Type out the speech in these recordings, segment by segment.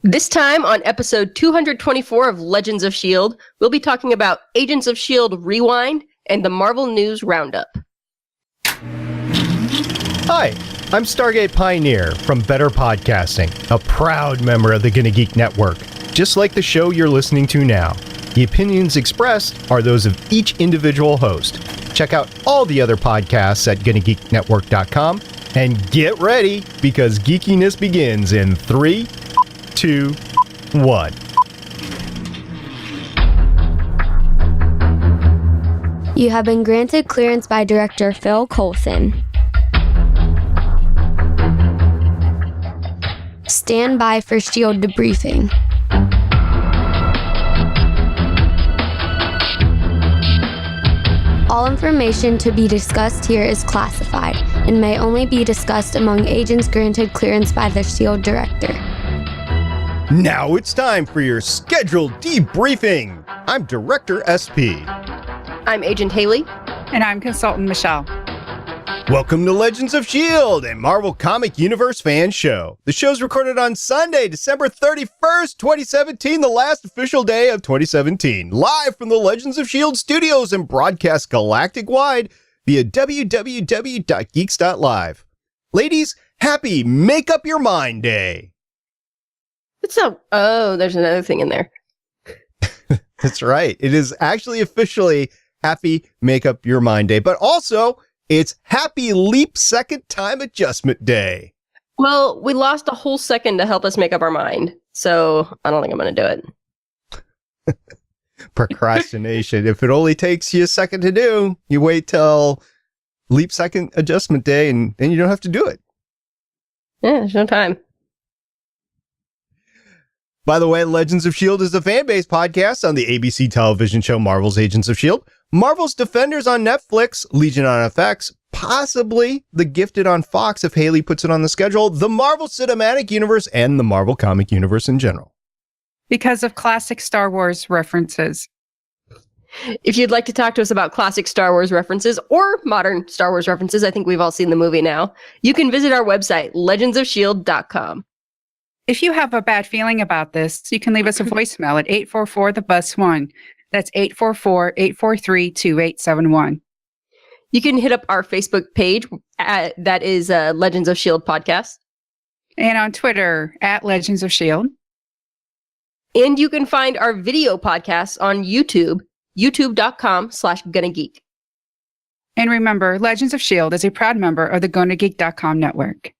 This time on episode 224 of Legends of S.H.I.E.L.D., we'll be talking about Agents of S.H.I.E.L.D. Rewind and the Marvel News Roundup. Hi, I'm Stargate Pioneer from Better Podcasting, a proud member of the Gonna Geek Network, just like the show you're listening to now. The opinions expressed are those of each individual host. Check out all the other podcasts at GonnaGeekNetwork.com and get ready because geekiness begins in 3, 2, 1. You have been granted clearance by Director Phil Coulson. Stand by for S.H.I.E.L.D. debriefing. All information to be discussed here is classified and may only be discussed among agents granted clearance by the S.H.I.E.L.D. Director. Now it's time for your scheduled debriefing. I'm Director SP. I'm Agent Haley. And I'm Consultant Michelle. Welcome to Legends of S.H.I.E.L.D., a Marvel Comic Universe fan show. The show's recorded on Sunday, December 31st, 2017, the last official day of 2017, live from the Legends of S.H.I.E.L.D. studios and broadcast galactic-wide via www.geeks.live. Ladies, happy Make Up Your Mind Day. There's another thing in there. That's right. It is actually officially Happy Make Up Your Mind Day, but also it's Happy Leap Second Time Adjustment Day. Well, we lost a whole second to help us make up our mind, so I don't think I'm going to do it. Procrastination. If it only takes you a second to do, you wait till Leap Second Adjustment Day and then you don't have to do it. Yeah, there's no time. By the way, Legends of S.H.I.E.L.D. is a fan-based podcast on the ABC television show Marvel's Agents of S.H.I.E.L.D., Marvel's Defenders on Netflix, Legion on FX, possibly The Gifted on Fox if Haley puts it on the schedule, the Marvel Cinematic Universe, and the Marvel Comic Universe in general. Because of classic Star Wars references. If you'd like to talk to us about classic Star Wars references or modern Star Wars references, I think we've all seen the movie now, you can visit our website, legendsofshield.com. If you have a bad feeling about this, you can leave us a voicemail at 844-THE-BUS-1. That's 844-843-2871. You can hit up our Facebook page, that is Legends of S.H.I.E.L.D. Podcast. And on Twitter, at Legends of S.H.I.E.L.D. And you can find our video podcasts on YouTube, youtube.com/GonnaGeek. And remember, Legends of S.H.I.E.L.D. is a proud member of the GonnaGeek.com network.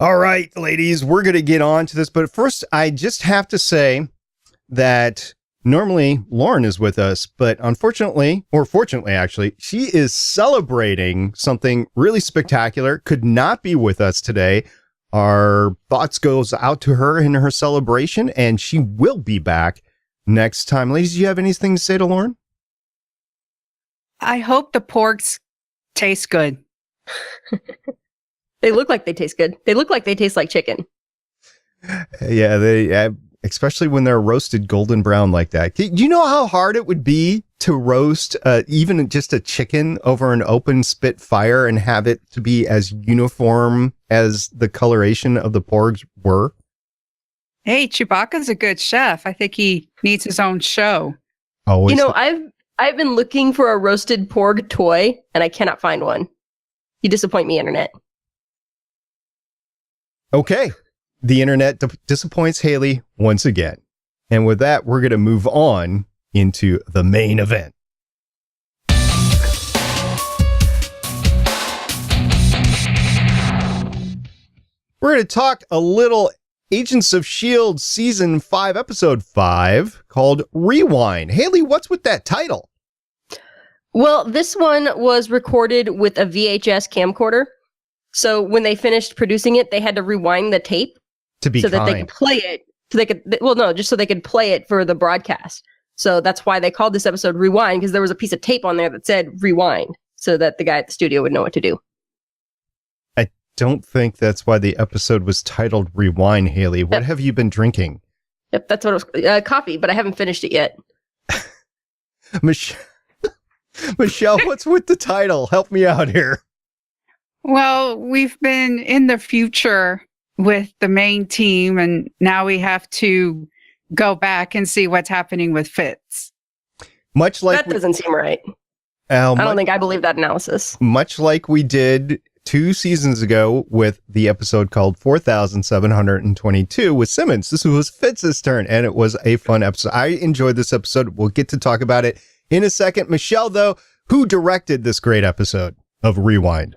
All right, ladies, we're going to get on to this, but first, I just have to say that normally Lauren is with us, but unfortunately, or fortunately actually, she is celebrating something really spectacular, could not be with us today. Our thoughts goes out to her in her celebration, and she will be back next time. Ladies, do you have anything to say to Lauren? I hope the porgs taste good. They look like they taste good. They look like they taste like chicken. Yeah, they especially when they're roasted golden brown like that. Do you know how hard it would be to roast even just a chicken over an open spit fire and have it to be as uniform as the coloration of the porgs were? Hey, Chewbacca's a good chef. I think he needs his own show. Always. You know, I've been looking for a roasted porg toy, and I cannot find one. You disappoint me, Internet. Okay. The internet disappoints Haley once again. And with that, we're going to move on into the main event. We're going to talk a little Agents of S.H.I.E.L.D. Season 5, Episode 5, called Rewind. Haley, what's with that title? Well, this one was recorded with a VHS camcorder. So when they finished producing it, they had to rewind the tape To be so kind. that they could play it. Just so they could play it for the broadcast. So that's why they called this episode Rewind, because there was a piece of tape on there that said Rewind, so that the guy at the studio would know what to do. I don't think that's why the episode was titled Rewind, Haley. What have you been drinking? Yep, that's what it was. Coffee, but I haven't finished it yet. Michelle, what's with the title? Help me out here. Well, we've been in the future with the main team, and now we have to go back and see what's happening with Fitz. Much like That doesn't seem right. I don't think I believe that analysis. Much like we did 2 seasons ago with the episode called 4722 with Simmons. This was Fitz's turn, and it was a fun episode. I enjoyed this episode. We'll get to talk about it in a second. Michelle, though, who directed this great episode of Rewind?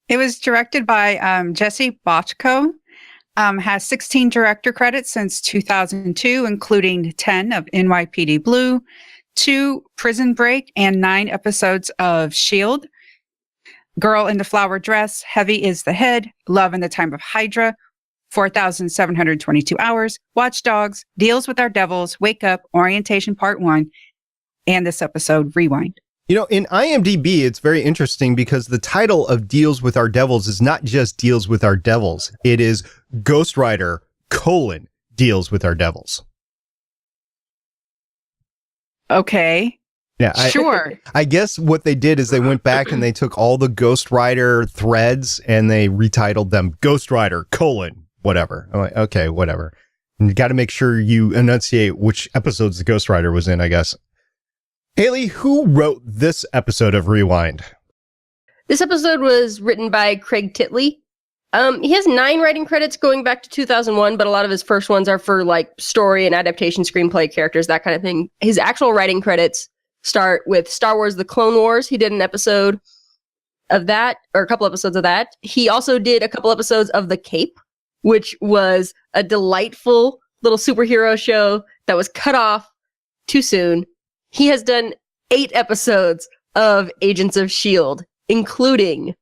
It was directed by Jesse Bochco. Has 16 director credits since 2002, including 10 of NYPD Blue, 2 Prison Break, and 9 episodes of S.H.I.E.L.D. Girl in the Flower Dress, Heavy is the Head, Love in the Time of Hydra, 4,722 Hours, Watch Dogs, Deals with Our Devils, Wake Up, Orientation Part 1, and this episode, Rewind. You know, in IMDb, it's very interesting because the title of Deals with Our Devils is not just Deals with Our Devils. It is Ghost Rider, Deals with Our Devils. Okay. Yeah, Sure. I guess what they did is they went back and they took all the Ghost Rider threads and they retitled them Ghost Rider, whatever. I'm like, okay, whatever. And you got to make sure you enunciate which episodes the Ghost Rider was in, I guess. Haley, who wrote this episode of Rewind? This episode was written by Craig Titley. He has 9 writing credits going back to 2001, but a lot of his first ones are for like story and adaptation, screenplay, characters, that kind of thing. His actual writing credits start with Star Wars: The Clone Wars. He did an episode of that, or a couple episodes of that. He also did a couple episodes of The Cape, which was a delightful little superhero show that was cut off too soon. He has done 8 episodes of Agents of S.H.I.E.L.D., including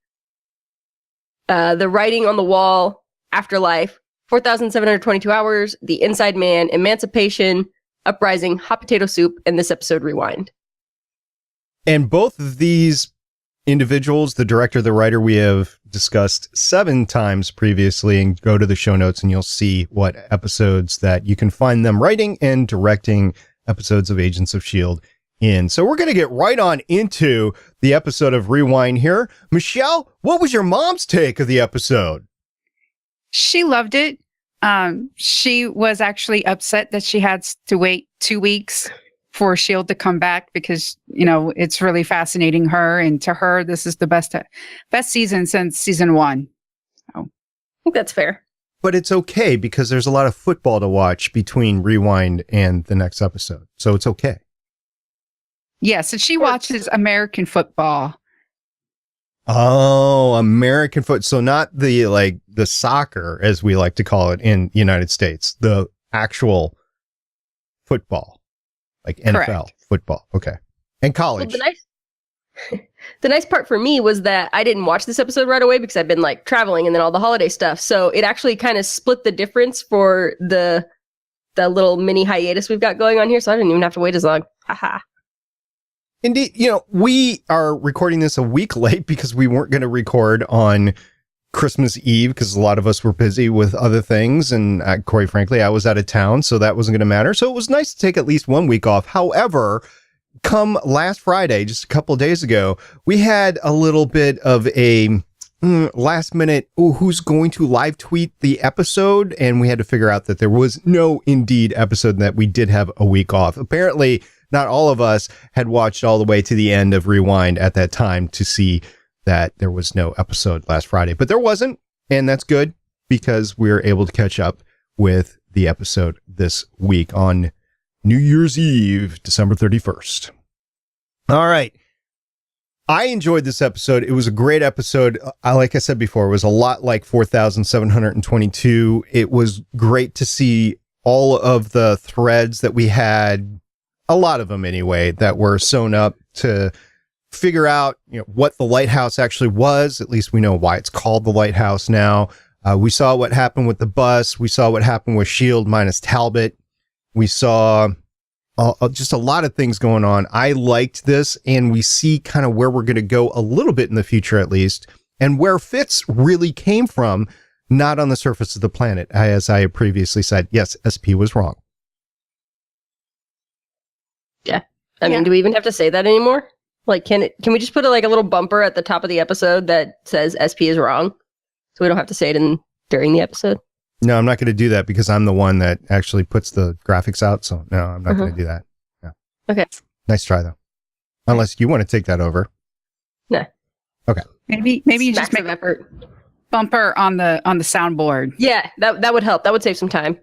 The Writing on the Wall, Afterlife, 4,722 Hours, The Inside Man, Emancipation, Uprising, Hot Potato Soup, and this episode, Rewind. And both of these individuals, the director, the writer, we have discussed 7 times previously, and go to the show notes and you'll see what episodes that you can find them writing and directing episodes of Agents of S.H.I.E.L.D. in. So we're going to get right on into the episode of Rewind here. Michelle, what was your mom's take of the episode? She loved it. She was actually upset that she had to wait 2 weeks for S.H.I.E.L.D. to come back because, you know, it's really fascinating her. And to her, this is the best season since season 1. So. I think that's fair. But it's okay because there's a lot of football to watch between Rewind and the next episode. So it's okay. Yes, and she watches American football. Oh, American foot. So not the soccer, as we like to call it in the United States, the actual football, like NFL Correct. Football. Okay. And college. Well, the nice part for me was that I didn't watch this episode right away because I've been like traveling and then all the holiday stuff. So it actually kind of split the difference for the little mini hiatus we've got going on here. So I didn't even have to wait as long. Haha. Indeed, you know, we are recording this a week late because we weren't going to record on Christmas Eve because a lot of us were busy with other things. And quite frankly, I was out of town, so that wasn't going to matter. So it was nice to take at least 1 week off. However, come last Friday, just a couple of days ago, we had a little bit of a last minute, who's going to live tweet the episode? And we had to figure out that there was no Indeed episode and that we did have a week off. Apparently, not all of us had watched all the way to the end of Rewind at that time to see that there was no episode last Friday. But there wasn't, and that's good because we were able to catch up with the episode this week on New Year's Eve, December 31st. All right. I enjoyed this episode. It was a great episode. Like I said before, it was a lot like 4,722. It was great to see all of the threads that we had, a lot of them anyway, that were sewn up to figure out, you know, what the lighthouse actually was. At least we know why it's called the lighthouse now. We saw what happened with the bus. We saw what happened with S.H.I.E.L.D. minus Talbot. We saw just a lot of things going on. I liked this, and we see kind of where we're going to go a little bit in the future, at least, and where Fitz really came from, not on the surface of the planet. As I previously said, yes, SP was wrong. Yeah. I mean, do we even have to say that anymore? Like, can we just put a little bumper at the top of the episode that says SP is wrong? So we don't have to say it in during the episode. No, I'm not going to do that because I'm the one that actually puts the graphics out. So no, I'm not going to do that. No. Okay. Nice try though. Unless you want to take that over. No. Okay. Maybe you just make an effort. Bumper on the soundboard. Yeah, that would help. That would save some time.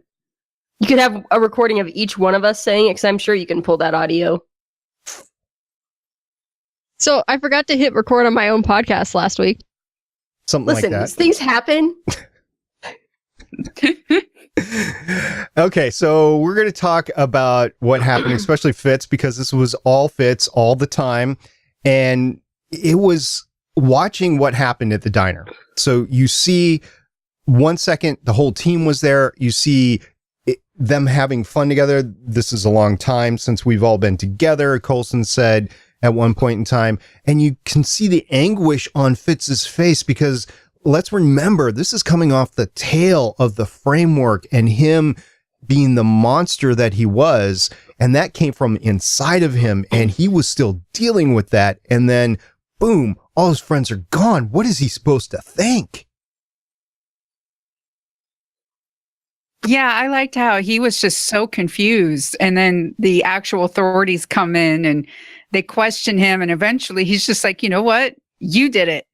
You could have a recording of each one of us saying it, because I'm sure you can pull that audio. So I forgot to hit record on my own podcast last week. Something Listen, like these things happen. that. Okay, so we're going to talk about what happened, especially Fitz, because this was all Fitz all the time. And it was watching what happened at the diner. So you see 1 second, the whole team was there. You see them having fun together. This is a long time since we've all been together, Coulson said at one point in time. And you can see the anguish on Fitz's face because let's remember, this is coming off the tail of the framework and him being the monster that he was. And that came from inside of him. And he was still dealing with that. And then, boom, all his friends are gone. What is he supposed to think? Yeah, I liked how he was just so confused. And then the actual authorities come in and they question him. And eventually he's just like, you know what? You did it.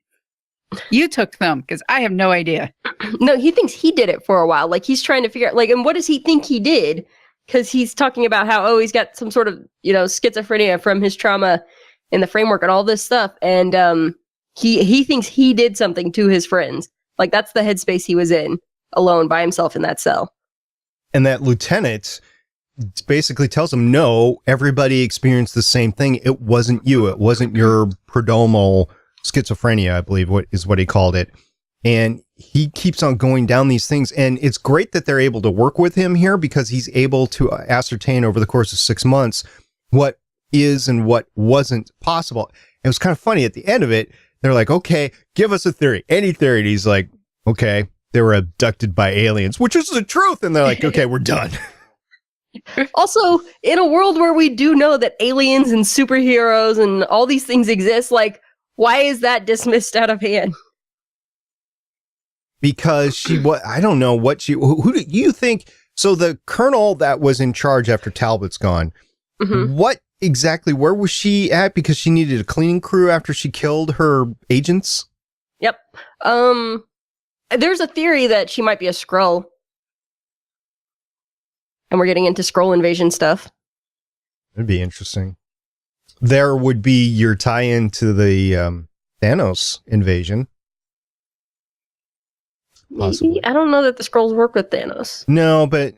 You took them because I have no idea. No, he thinks he did it for a while. Like, he's trying to figure out, like, and what does he think he did? Because he's talking about how, oh, he's got some sort of, schizophrenia from his trauma in the framework and all this stuff. And he thinks he did something to his friends. Like, that's the headspace he was in, alone by himself in that cell. And that lieutenant basically tells him, no, everybody experienced the same thing. It wasn't you. It wasn't your prodromal schizophrenia, I believe is what he called it. And he keeps on going down these things. And it's great that they're able to work with him here because he's able to ascertain over the course of 6 months what is and what wasn't possible. It was kind of funny at the end of it. They're like, okay, give us a theory, any theory. And he's like, okay, they were abducted by aliens, which is the truth. And they're like, okay, we're done. Also, in a world where we do know that aliens and superheroes and all these things exist, like, why is that dismissed out of hand? Because I don't know what who do you think? So the colonel that was in charge after Talbot's gone, what exactly, where was she at? Because she needed a cleaning crew after she killed her agents? Yep. There's a theory that she might be a Skrull. And we're getting into Skrull invasion stuff. It'd be interesting. There would be your tie-in to the Thanos invasion. Possibly. Maybe. I don't know that the Skrulls work with Thanos. No, but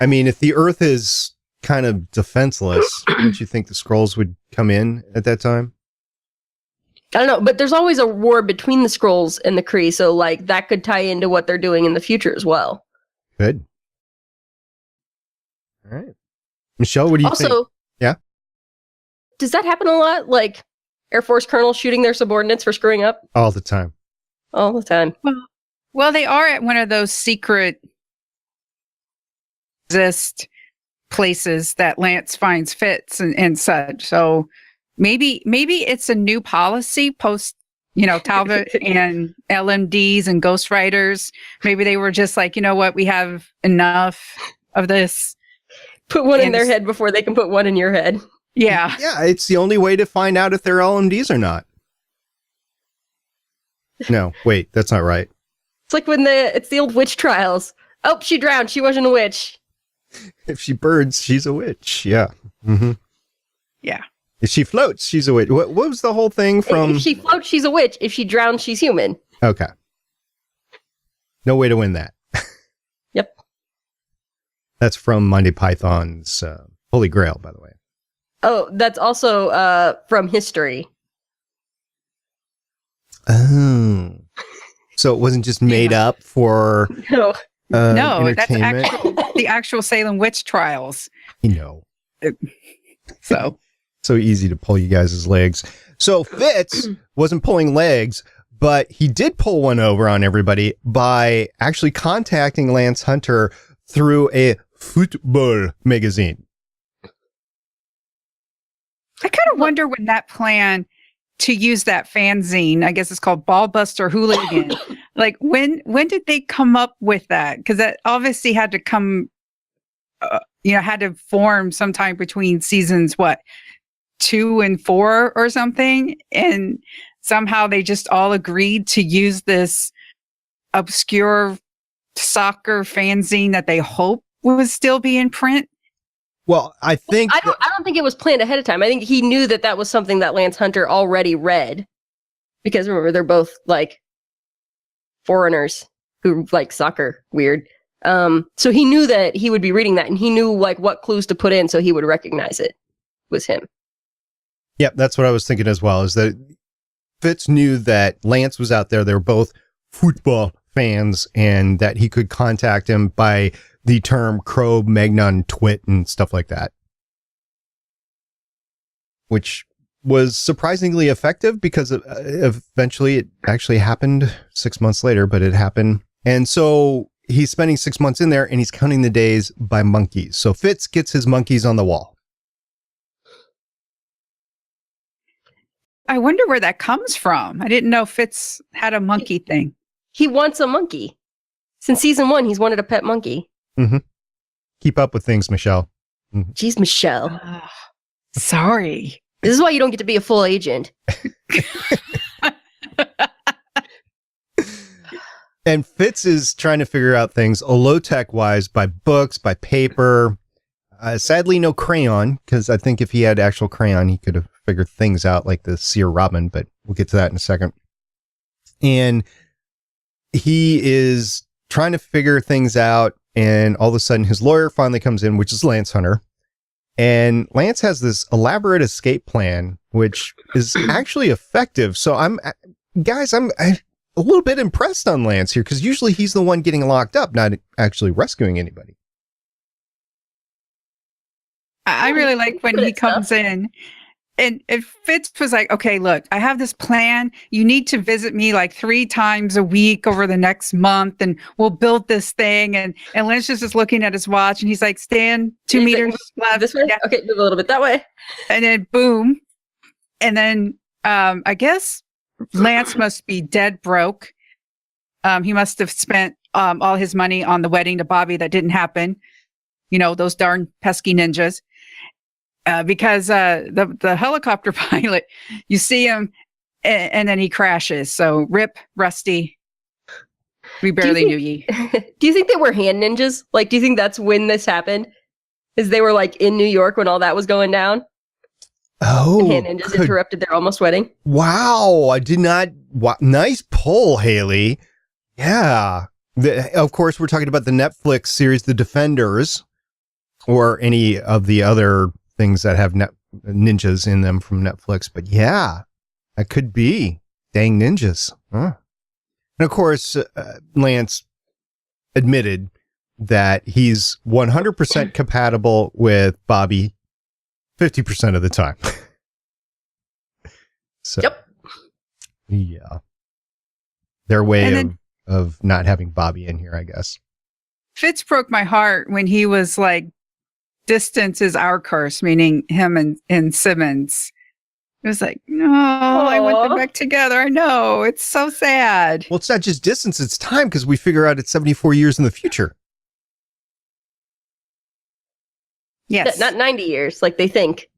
I mean, if the Earth is kind of defenseless, don't you think the Skrulls would come in at that time? I don't know, but there's always a war between the Skrulls and the Kree, so like that could tie into what they're doing in the future as well. Good. All right. Michelle, what do you think? Also, yeah? Does that happen a lot? Like Air Force colonels shooting their subordinates for screwing up? All the time. All the time. Well, they are at one of those secret places that Lance finds Fitz and such. So maybe it's a new policy post, Talbot and LMDs and ghostwriters. Maybe they were just like, you know what, we have enough of this. Put one in their head before they can put one in your head. Yeah. Yeah, it's the only way to find out if they're LMDs or not. No, wait, that's not right. It's like when it's the old witch trials. Oh, she drowned. She wasn't a witch. If she burns, she's a witch. Yeah. Mm-hmm. Yeah. If she floats, she's a witch. What was the whole thing from... If she floats, she's a witch. If she drowns, she's human. Okay. No way to win that. Yep. That's from Monty Python's Holy Grail, by the way. Oh, that's also from history. Oh. So it wasn't just made up for no, that's the actual Salem witch trials. So easy to pull you guys' legs. So Fitz wasn't pulling legs, but he did pull one over on everybody by actually contacting Lance Hunter through a football magazine. I kind of wonder when that plan to use that fanzine. I guess it's called Ballbuster Hooligan. Like when did they come up with that? Because that obviously had to come, had to form sometime between seasons 2 and 4 or something, and somehow they just all agreed to use this obscure soccer fanzine that they hope would still be in print. Well, I think I don't think it was planned ahead of time. I think he knew that was something that Lance Hunter already read, because remember, they're both like foreigners who like soccer. Weird. So he knew that he would be reading that, and he knew like what clues to put in so he would recognize it was him. Yep, that's what I was thinking as well, is that Fitz knew that Lance was out there. They were both football fans, and that he could contact him by the term Crow, Magnon, Twit, and stuff like that. Which was surprisingly effective, because eventually it actually happened 6 months later, but it happened. And so he's spending 6 months in there, and he's counting the days by monkeys. So Fitz gets his monkeys on the wall. I wonder where that comes from. I didn't know Fitz had a monkey thing. He wants a monkey. Since season 1, he's wanted a pet monkey. Mm-hmm. Keep up with things, Michelle. Mm-hmm. Jeez, Michelle. Sorry. This is why you don't get to be a full agent. And Fitz is trying to figure out things low-tech wise by books, by paper. Sadly, no crayon, because I think if he had actual crayon, he could have figured things out like the Seer Robin, but we'll get to that in a second. And he is trying to figure things out, and all of a sudden his lawyer finally comes in, which is Lance Hunter. And Lance has this elaborate escape plan, which is actually effective. So I'm a little bit impressed on Lance here, because usually he's the one getting locked up, not actually rescuing anybody. I really like when he comes in, and Fitz was like, okay, look, I have this plan. You need to visit me like 3 times a week over the next month, and we'll build this thing. And Lynch is just looking at his watch, and he's like, stand 2 meters left. This way? Yeah. Okay, move a little bit that way. And then boom. And then I guess Lance must be dead broke. He must have spent all his money on the wedding to Bobby that didn't happen. Those darn pesky ninjas. Because the helicopter pilot, you see him, and then he crashes. So rip, Rusty. We barely knew ye. Do you think they were hand ninjas? Like, do you think that's when this happened? Is they were like in New York when all that was going down? Oh, and hand ninjas interrupted their almost wedding. Wow, I did not. Nice pull, Haley. Yeah. Of course, we're talking about the Netflix series, The Defenders, or any of the other things that have ninjas in them from Netflix. But yeah, that could be. Dang ninjas. Huh. And of course, Lance admitted that he's 100% compatible with Bobby 50% of the time. So, yep. Yeah. Their way of not having Bobby in here, I guess. Fitz broke my heart when he was like, distance is our curse, meaning him and Simmons. It was like, no, I want them back together. I know. It's so sad. Well, it's not just distance, it's time, because we figure out it's 74 years in the future. Yes. Not 90 years, like they think.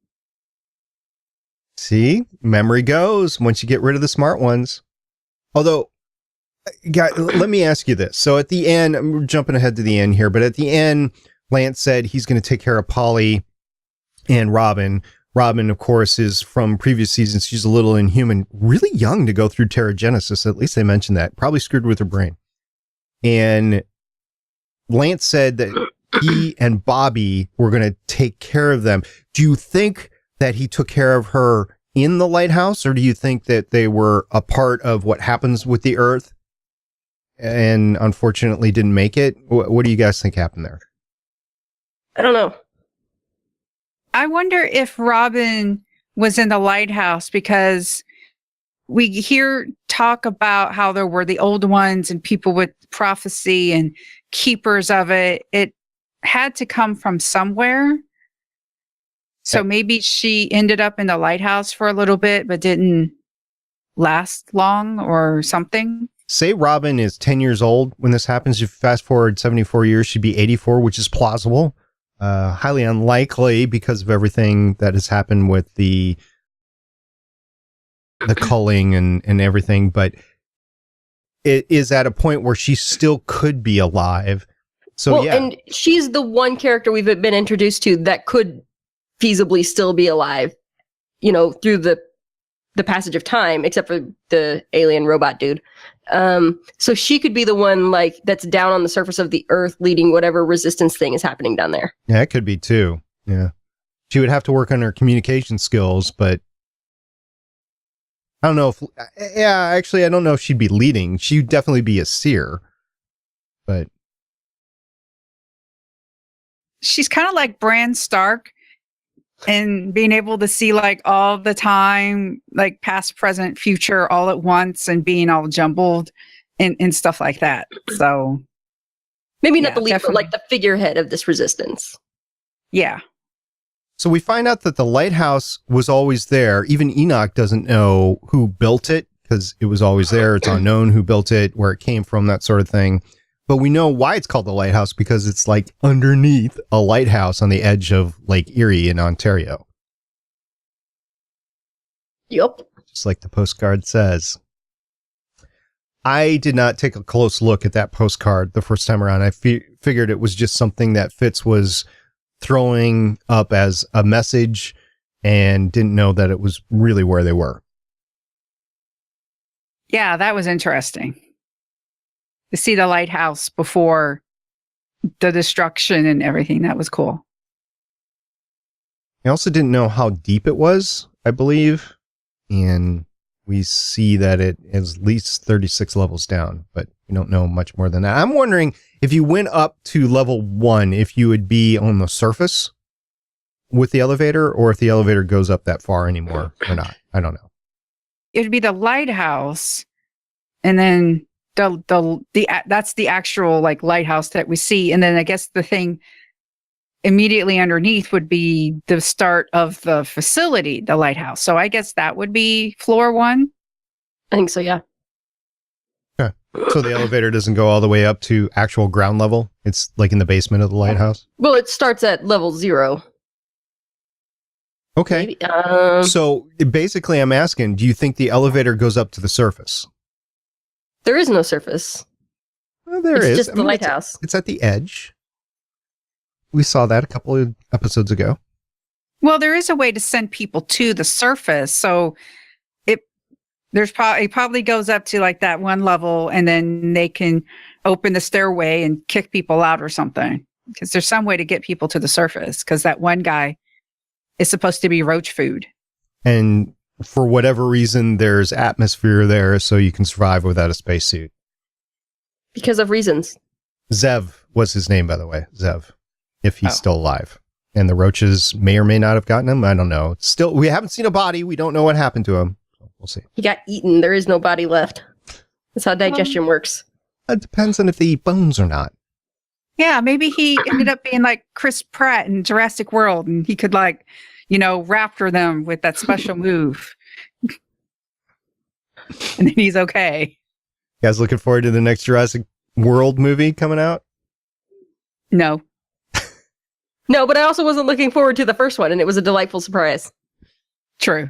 See? Memory goes once you get rid of the smart ones. Although, guys, let me ask you this. So at the end, we're jumping ahead to the end here, but at the end, Lance said he's going to take care of Polly and Robin. Robin, of course, is from previous seasons. She's a little inhuman, really young to go through Teragenesis. At least they mentioned that. Probably screwed with her brain. And Lance said that he and Bobby were going to take care of them. Do you think that he took care of her in the lighthouse, or do you think that they were a part of what happens with the Earth and unfortunately didn't make it? What do you guys think happened there? I don't know. I wonder if Robin was in the lighthouse, because we hear talk about how there were the old ones and people with prophecy and keepers of it. It had to come from somewhere. So maybe she ended up in the lighthouse for a little bit, but didn't last long or something. Say Robin is 10 years old when this happens. If you fast forward 74 years, she'd be 84, which is plausible. Highly unlikely because of everything that has happened with the culling and everything, but it is at a point where she still could be alive. So well, yeah. And she's the one character we've been introduced to that could feasibly still be alive, through the passage of time, except for the alien robot dude. So she could be the one that's down on the surface of the earth leading whatever resistance thing is happening down there. Yeah, it could be too. Yeah. She would have to work on her communication skills, but I don't know I don't know if she'd be leading. She'd definitely be a seer, but She's kind of like Bran Stark and being able to see all the time, past, present, future all at once and being all jumbled and stuff like that. So maybe not the lead, definitely. but the figurehead of this resistance. Yeah. so we find out that the lighthouse was always there. Even Enoch doesn't know who built it because it was always there. It's unknown who built it, where it came from, that sort of thing. But we know why it's called the lighthouse because it's underneath a lighthouse on the edge of Lake Erie in Ontario. Yup. Just like the postcard says. I did not take a close look at that postcard the first time around. I figured it was just something that Fitz was throwing up as a message and didn't know that it was really where they were. Yeah, that was interesting. To see the lighthouse before the destruction and everything. That was cool. I also didn't know how deep it was, I believe. And we see that it is at least 36 levels down, but we don't know much more than that. I'm wondering if you went up to level 1, if you would be on the surface with the elevator, or if the elevator goes up that far anymore or not. I don't know. It would be the lighthouse, and then that's the actual lighthouse that we see, and then I guess the thing immediately underneath would be the start of the facility, the lighthouse. So I guess that would be floor 1. I think so, yeah. Okay. So the elevator doesn't go all the way up to actual ground level. It's in the basement of the lighthouse. Well, it starts at level 0. Okay. Maybe, So basically I'm asking, do you think the elevator goes up to the surface? there is no surface. Well, there It's is. just the lighthouse. It's at the edge. We saw that a couple of episodes ago. Well, there is a way to send people to the surface, so it probably goes up to that one level, and then they can open the stairway and kick people out or something. Because there's some way to get people to the surface. Because that one guy is supposed to be roach food. And for whatever reason, there's atmosphere there, so you can survive without a spacesuit. Because of reasons. Zev was his name, by the way. Zev, if he's still alive. And the roaches may or may not have gotten him. I don't know. Still, we haven't seen a body. We don't know what happened to him. So we'll see. He got eaten. There is no body left. That's how digestion works. It depends on if they eat bones or not. Yeah, maybe he ended up being like Chris Pratt in Jurassic World, and he could raptor them with that special move. And then he's okay. You guys looking forward to the next Jurassic World movie coming out? No. No, but I also wasn't looking forward to the first one, and it was a delightful surprise. True.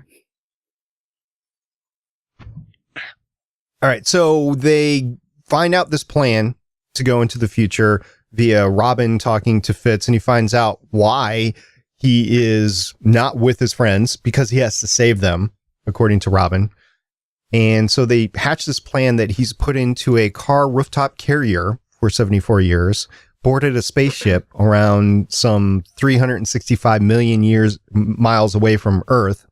All right, so they find out this plan to go into the future via Robin talking to Fitz, and he finds out why he is not with his friends, because he has to save them, according to Robin. And so they hatch this plan that he's put into a car rooftop carrier for 74 years, boarded a spaceship around some 365 million miles away from Earth,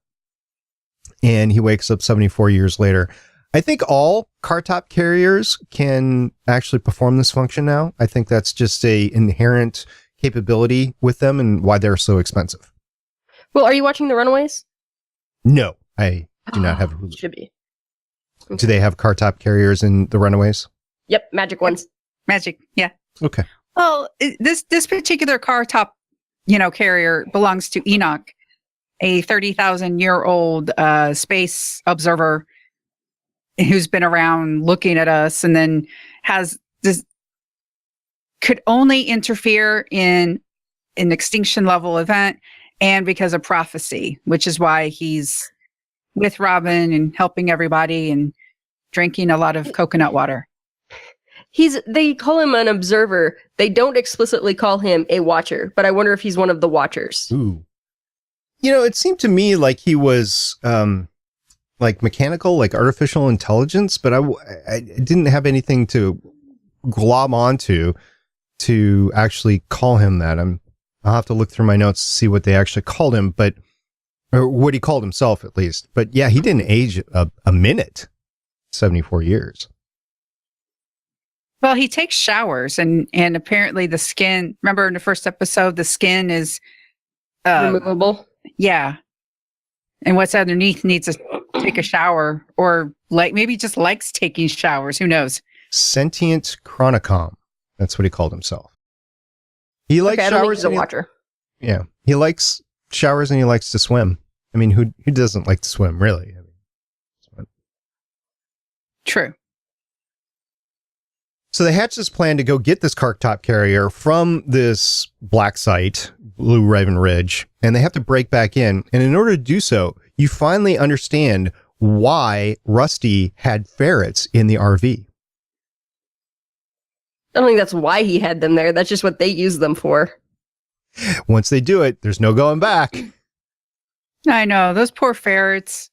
and he wakes up 74 years later. I think all car top carriers can actually perform this function now. I think that's just a inherent capability with them and why they're so expensive. Well, are you watching The Runaways? No, I do not have Hulu. Should be. Do they have car top carriers in The Runaways? Yep, magic ones. Magic, yeah. Okay. Well, this particular car top, carrier belongs to Enoch, a 30,000-year-old space observer who's been around looking at us, and then has this, could only interfere in an extinction level event and because of prophecy, which is why he's with Robin and helping everybody and drinking a lot of coconut water. They call him an observer. They don't explicitly call him a watcher, but I wonder if he's one of the watchers. Ooh. You know, it seemed to me like he was like mechanical, like artificial intelligence, but I didn't have anything to glob onto to actually call him that. I'll have to look through my notes to see what they actually called him, or what he called himself at least. But yeah, he didn't age a minute, 74 years. Well, he takes showers, and apparently the skin, remember in the first episode, the skin is Removable. Yeah. And what's underneath needs to take a shower, or like maybe just likes taking showers. Who knows? Sentient Chronicom. That's what he called himself. He likes I don't think showers. he's a watcher. Yeah. He likes showers and he likes to swim. I mean, who doesn't like to swim, really? True. So they hatch this plan to go get this cartop carrier from this black site, Blue Raven Ridge, and they have to break back in. And in order to do so, you finally understand why Rusty had ferrets in the RV. I don't think that's why he had them there. That's just what they use them for. Once they do it, there's no going back. I know. Those poor ferrets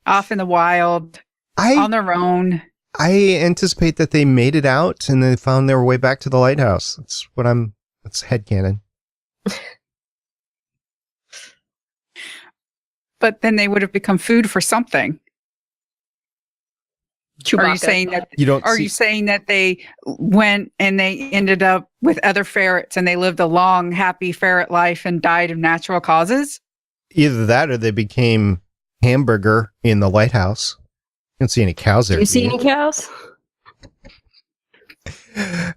off in the wild on their own. I anticipate that they made it out and they found their way back to the lighthouse. That's headcanon. But then they would have become food for something. Chewbacca. Are you saying that? You saying that they went and they ended up with other ferrets and they lived a long, happy ferret life and died of natural causes? Either that or they became hamburger in the lighthouse. I don't see any cows there. Do you see any cows?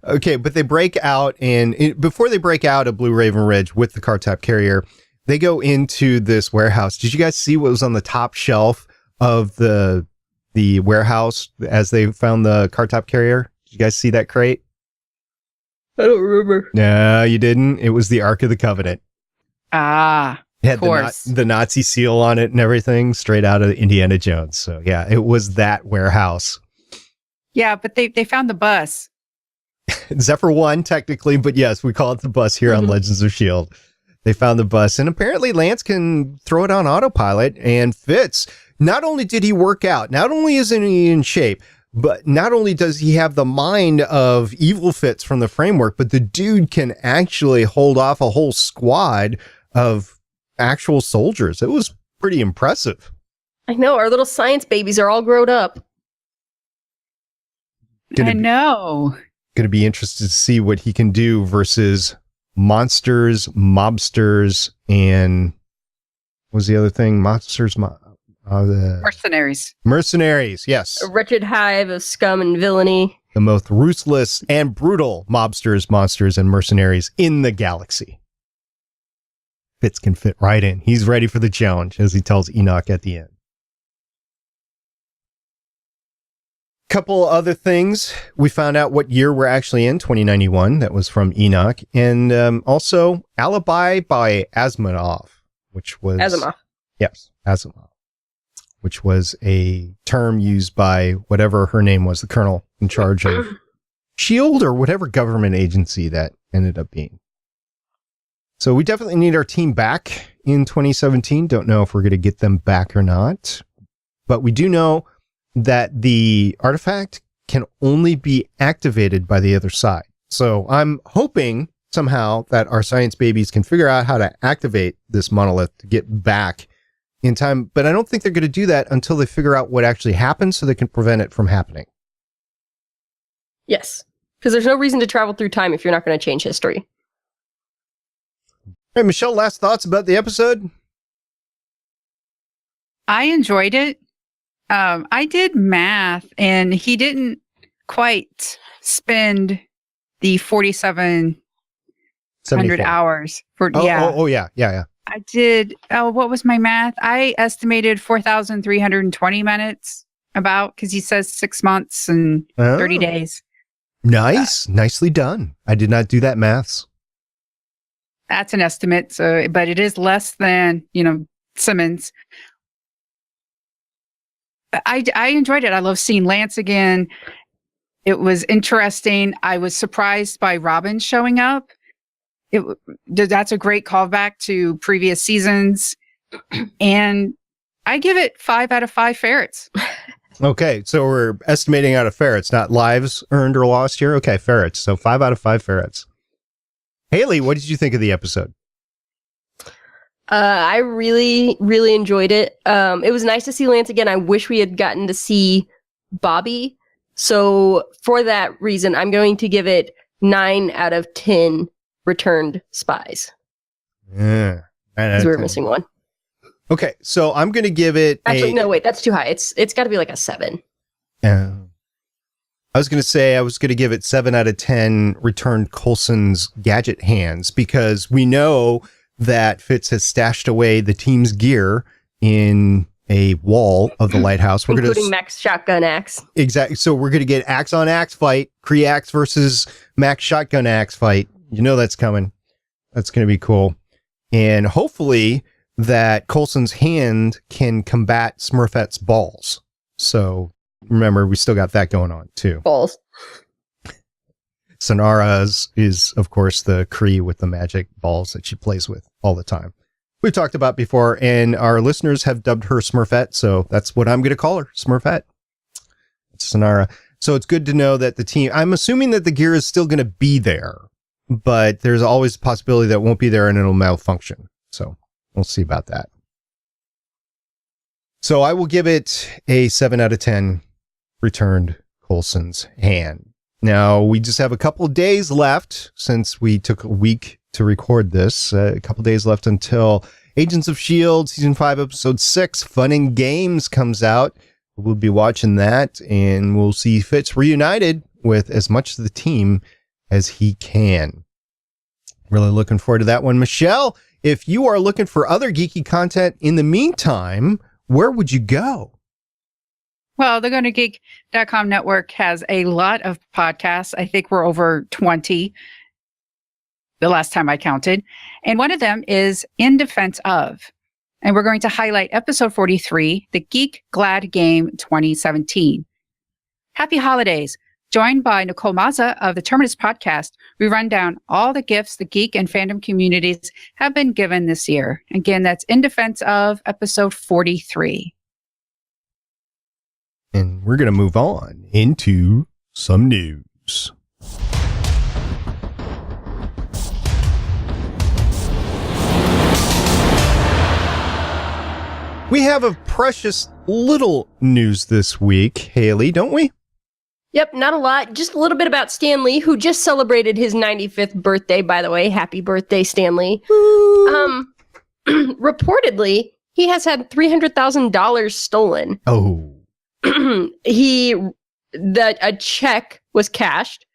Okay, but they break out, and before they break out of Blue Raven Ridge with the cartop carrier, they go into this warehouse. Did you guys see what was on the top shelf of the warehouse as they found the cartop carrier? Did you guys see that crate? I don't remember. No, you didn't. It was the Ark of the Covenant. Ah, It had of course. the Nazi seal on it and everything, straight out of Indiana Jones. So yeah, it was that warehouse. Yeah, but they found the bus. Zephyr 1, technically, but yes, we call it the bus here on Legends of S.H.I.E.L.D. They found the bus, and apparently Lance can throw it on autopilot, and Fitz, not only did he work out, not only is he in shape, but not only does he have the mind of Evil Fitz from the framework, but the dude can actually hold off a whole squad of actual soldiers. It was pretty impressive. I know, our little science babies are all grown up. I know. Going to be interested to see what he can do versus monsters, mobsters, and what was the other thing? Monsters, Mercenaries. Mercenaries, yes. A wretched hive of scum and villainy. The most ruthless and brutal mobsters, monsters, and mercenaries in the galaxy. Fitz can fit right in. He's ready for the challenge, as he tells Enoch at the end. Couple other things. We found out what year we're actually in, 2091. That was from Enoch. And also Alibi by Asimov, which was... Asimov. Yes, Asimov. Which was a term used by whatever her name was, the colonel in charge of S.H.I.E.L.D. or whatever government agency that ended up being. So we definitely need our team back in 2017. Don't know if we're going to get them back or not. But we do know that the artifact can only be activated by the other side. So I'm hoping somehow that our science babies can figure out how to activate this monolith to get back in time. But I don't think they're going to do that until they figure out what actually happened so they can prevent it from happening. Yes, because there's no reason to travel through time if you're not going to change history. Hey, Michelle, last thoughts about the episode? I enjoyed it. I did math, and he didn't quite spend the 4,700 hours for. Yeah. I did. Oh, what was my math? I estimated 4,320 minutes about because he says 6 months and 30 days. Nice. Nicely done. I did not do that maths. That's an estimate, but it is less than, Simmons. I enjoyed it. I love seeing Lance again. It was interesting. I was surprised by Robin showing up. That's a great callback to previous seasons. And I give it 5 out of 5 ferrets. Okay, so we're estimating out of ferrets, not lives earned or lost here. Okay, ferrets. So 5 out of 5 ferrets. Haley, what did you think of the episode? I really, really enjoyed it. It was nice to see Lance again. I wish we had gotten to see Bobby. So for that reason, I'm going to give it 9 out of 10 returned spies. Yeah. Because we were missing one. Okay, so I'm going to give it Actually, no, wait, that's too high. It's got to be like a 7. I was going to give it 7 out of 10 returned Coulson's gadget hands, because we know that Fitz has stashed away the team's gear in a wall of the lighthouse. Including Max shotgun axe. Exactly. So we're going to get axe on axe fight, Kree axe versus Max shotgun axe fight. You know that's coming. That's going to be cool. And hopefully that Coulson's hand can combat Smurfette's balls. So remember, we still got that going on too. Balls. Sonara's is, of course, the Kree with the magic balls that she plays with all the time. We've talked about before, and our listeners have dubbed her Smurfette, so that's what I'm going to call her, Smurfette. It's Sonara. So it's good to know that the team, I'm assuming that the gear is still going to be there, but there's always a possibility that it won't be there and it'll malfunction. So we'll see about that. So I will give it a 7 out of 10 returned Coulson's hand. Now, we just have a couple of days left since we took a week to record this. A couple of days left until Agents of S.H.I.E.L.D. Season 5, Episode 6, Fun and Games comes out. We'll be watching that, and we'll see Fitz reunited with as much of the team as he can. Really looking forward to that one. Michelle, if you are looking for other geeky content in the meantime, where would you go? Well, the GoToGeek.com network has a lot of podcasts. I think we're over 20 the last time I counted. And one of them is In Defense Of. And we're going to highlight episode 43, The Geek Glad Game 2017. Happy holidays. Joined by Nicole Mazza of the Terminus podcast, we run down all the gifts the geek and fandom communities have been given this year. Again, that's In Defense Of, episode 43. And we're going to move on into some news. We have a precious little news this week, Haley, don't we? Yep, not a lot. Just a little bit about Stan Lee, who just celebrated his 95th birthday, by the way. Happy birthday, Stan Lee. Reportedly, he has had $300,000 stolen. Oh. A check was cashed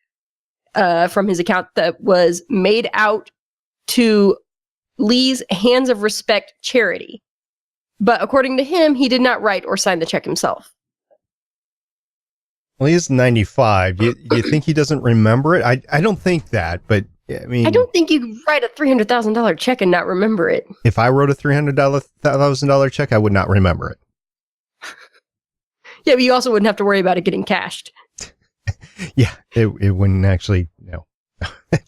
from his account that was made out to Lee's Hands of Respect charity. But according to him, he did not write or sign the check himself. Well, he's 95. You think he doesn't remember it? I don't think that, but I mean, I don't think you could write a $300,000 check and not remember it. If I wrote a $300,000 check, I would not remember it. Yeah, but you also wouldn't have to worry about it getting cashed. Yeah, it wouldn't actually, no. I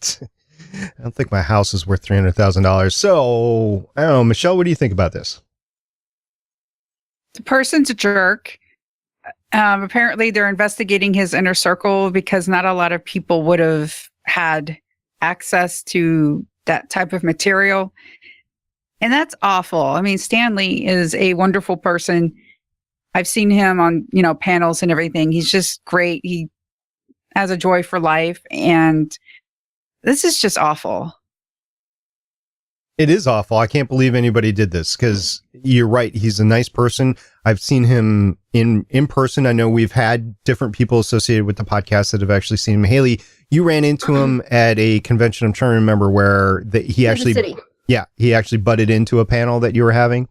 don't think my house is worth $300,000. So, I don't know, Michelle, what do you think about this? The person's a jerk. Apparently, they're investigating his inner circle because not a lot of people would have had access to that type of material. And that's awful. I mean, Stan Lee is a wonderful person. I've seen him on, panels and everything. He's just great. He has a joy for life. And this is just awful. It is awful. I can't believe anybody did this because you're right. He's a nice person. I've seen him in person. I know we've had different people associated with the podcast that have actually seen him. Haley, you ran into him at a convention. I'm trying to remember where he actually, he actually butted into a panel that you were having.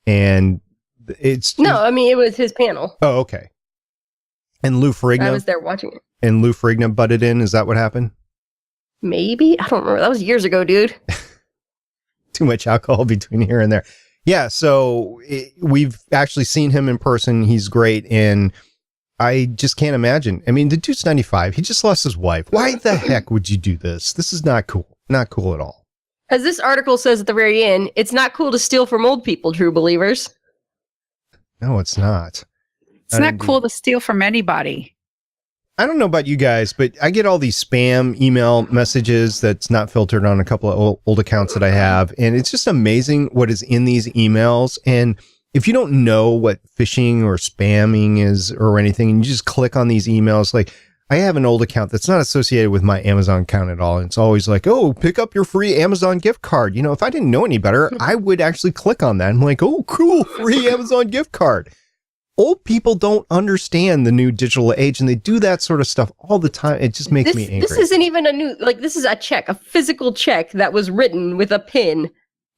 And No, I mean, it was his panel. Oh, okay. And Lou Ferrigno? I was there watching it. And Lou Ferrigno butted in? Is that what happened? Maybe? I don't remember. That was years ago, dude. Too much alcohol between here and there. Yeah, so we've actually seen him in person. He's great, and I just can't imagine. I mean, the dude's 95. He just lost his wife. Why the heck would you do this? This is not cool. Not cool at all. As this article says at the very end, it's not cool to steal from old people, true believers. No, it's not. It's not cool to steal from anybody. I don't know about you guys, but I get all these spam email messages that's not filtered on a couple of old accounts that I have. And it's just amazing what is in these emails. And if you don't know what phishing or spamming is or anything, and you just click on these emails, like I have an old account that's not associated with my Amazon account at all. And it's always like, oh, pick up your free Amazon gift card. You know, if I didn't know any better, I would actually click on that. I'm like, oh, cool, free Amazon gift card. Old people don't understand the new digital age, and they do that sort of stuff all the time. It just makes me angry. This isn't even a new, like, this is a check, a physical check that was written with a pin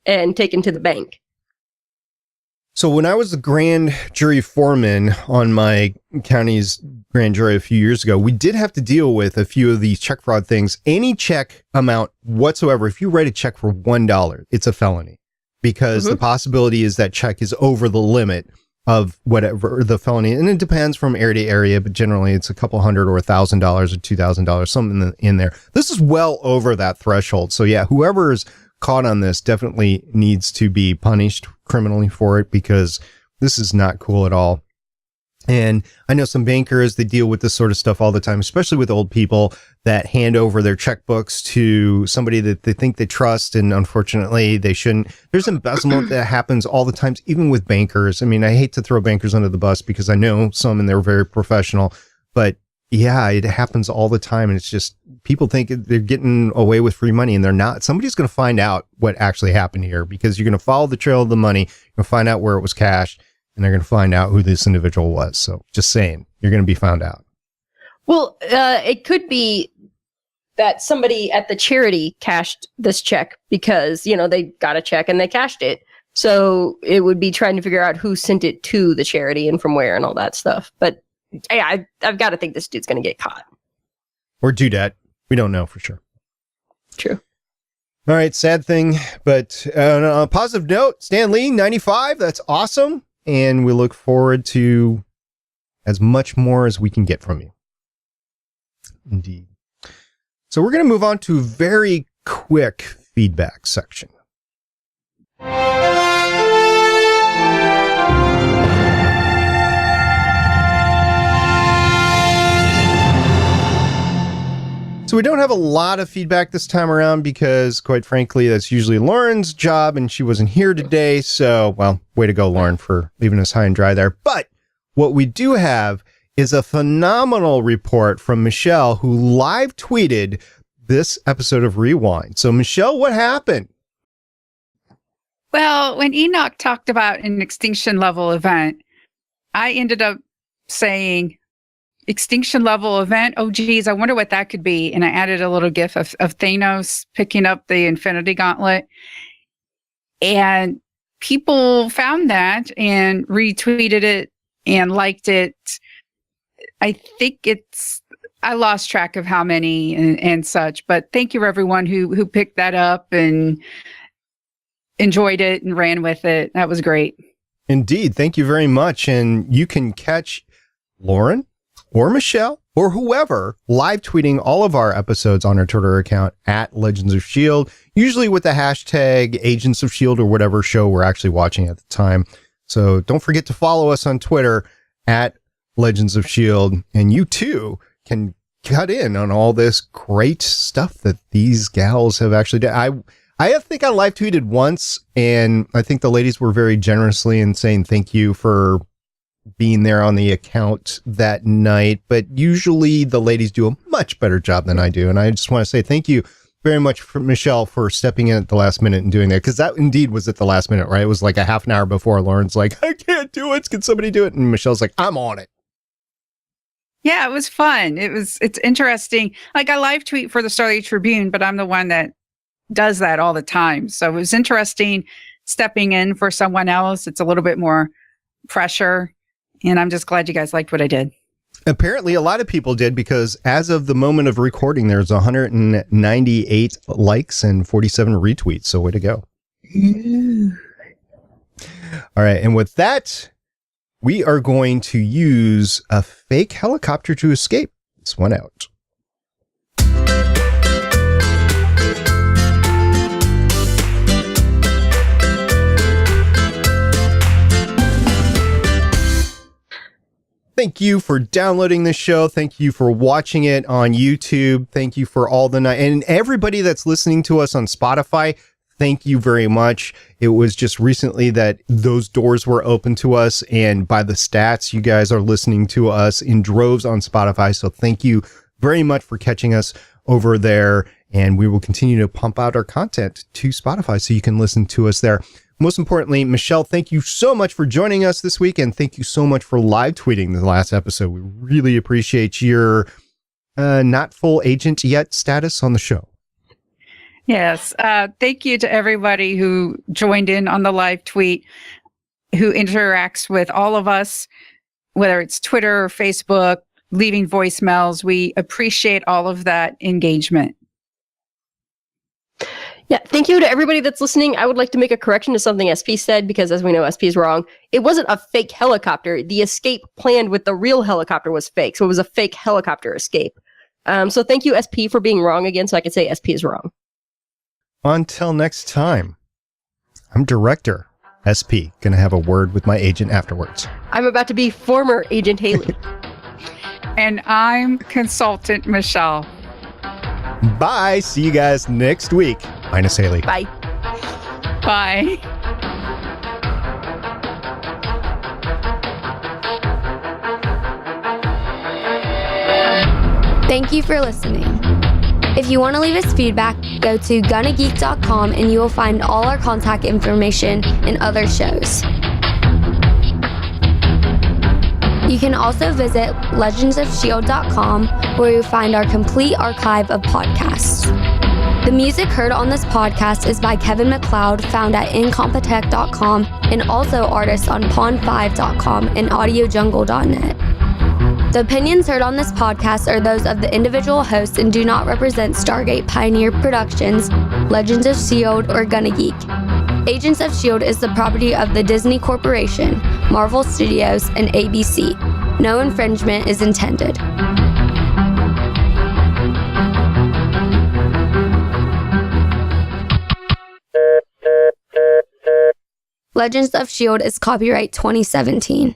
and taken to the bank. So when I was the grand jury foreman on my county's grand jury a few years ago, we did have to deal with a few of these check fraud things. Any check amount whatsoever, if you write a check for $1, it's a felony because the possibility is that check is over the limit of whatever the felony. And it depends from area to area, but generally it's a couple $100 or $1,000 or $2,000, something in there. This is well over that threshold. So yeah, whoever is caught on this definitely needs to be punished criminally for it because this is not cool at all. And I know some bankers, they deal with this sort of stuff all the time, especially with old people that hand over their checkbooks to somebody that they think they trust. And unfortunately, they shouldn't. There's embezzlement that happens all the time, even with bankers. I mean, I hate to throw bankers under the bus because I know some and they're very professional, but yeah, it happens all the time. And it's just people think they're getting away with free money and they're not. Somebody's going to find out what actually happened here because you're going to follow the trail of the money. You're going to find out where it was cashed. And they're going to find out who this individual was. So just saying, you're going to be found out. Well, it could be that somebody at the charity cashed this check because, you know, they got a check and they cashed it. So it would be trying to figure out who sent it to the charity and from where and all that stuff. But yeah, I've got to think this dude's going to get caught. Or do that. We don't know for sure. True. All right. Sad thing. But on a positive note, Stan Lee, 95. That's awesome. And we look forward to as much more as we can get from you. Indeed. So we're going to move on to a very quick feedback section. So we don't have a lot of feedback this time around because, quite frankly, that's usually Lauren's job and she wasn't here today. So, well, way to go, Lauren, for leaving us high and dry there. But what we do have is a phenomenal report from Michelle, who live tweeted this episode of Rewind. So, Michelle, what happened? Well, when Enoch talked about an extinction level event, I ended up saying, extinction level event. Oh, geez, I wonder what that could be. And I added a little gif of Thanos picking up the Infinity Gauntlet. And people found that and retweeted it and liked it. I think I lost track of how many and such, but thank you everyone who picked that up and enjoyed it and ran with it. That was great. Indeed. Thank you very much. And you can catch Lauren or Michelle or whoever live tweeting all of our episodes on our Twitter account at Legends of S.H.I.E.L.D., usually with the hashtag Agents of S.H.I.E.L.D. or whatever show we're actually watching at the time. So don't forget to follow us on Twitter at Legends of S.H.I.E.L.D. And you too can cut in on all this great stuff that these gals have actually done. I think I live tweeted once, and I think the ladies were very generously in saying thank you for being there on the account that night, but usually the ladies do a much better job than I do. And I just want to say thank you very much for Michelle for stepping in at the last minute and doing that. Cause that indeed was at the last minute, right? It was like a half an hour before. Lauren's like, I can't do it. Can somebody do it? And Michelle's like, I'm on it. Yeah, it was fun. It's interesting. Like I live tweet for the Stargate Tribune, but I'm the one that does that all the time. So it was interesting stepping in for someone else. It's a little bit more pressure. And I'm just glad you guys liked what I did. Apparently, a lot of people did, because as of the moment of recording, there's 198 likes and 47 retweets. So way to go. All right. And with that, we are going to use a fake helicopter to escape this one out. Thank you for downloading this show. Thank you for watching it on YouTube. Thank you for all the and everybody that's listening to us on Spotify. Thank you very much. It was just recently that those doors were open to us, and by the stats, you guys are listening to us in droves on Spotify. So thank you very much for catching us over there, and we will continue to pump out our content to Spotify so you can listen to us there. Most importantly, Michelle, thank you so much for joining us this week, and thank you so much for live tweeting the last episode. We really appreciate your not full agent yet status on the show. Yes. Thank you to everybody who joined in on the live tweet, who interacts with all of us, whether it's Twitter or Facebook, leaving voicemails. We appreciate all of that engagement. Yeah, thank you to everybody that's listening. I would like to make a correction to something SP said, because as we know, SP is wrong. It wasn't a fake helicopter. The escape planned with the real helicopter was fake, so it was a fake helicopter escape. So thank you, SP, for being wrong again, so I could say SP is wrong. Until next time, I'm Director SP, gonna have a word with my agent afterwards. I'm about to be former Agent Haley. And I'm Consultant Michelle. Bye. See you guys next week. Minus Haley. Bye. Bye. Thank you for listening. If you want to leave us feedback, go to gonnageek.com and you will find all our contact information and other shows. You can also visit legendsofshield.com, where you'll find our complete archive of podcasts. The music heard on this podcast is by Kevin MacLeod, found at incompetech.com, and also artists on pond5.com and audiojungle.net. The opinions heard on this podcast are those of the individual hosts and do not represent Stargate Pioneer Productions, Legends of S.H.I.E.L.D., or Gonna Geek. Agents of S.H.I.E.L.D. is the property of the Disney Corporation, Marvel Studios, and ABC. No infringement is intended. Legends of S.H.I.E.L.D. is copyright 2017.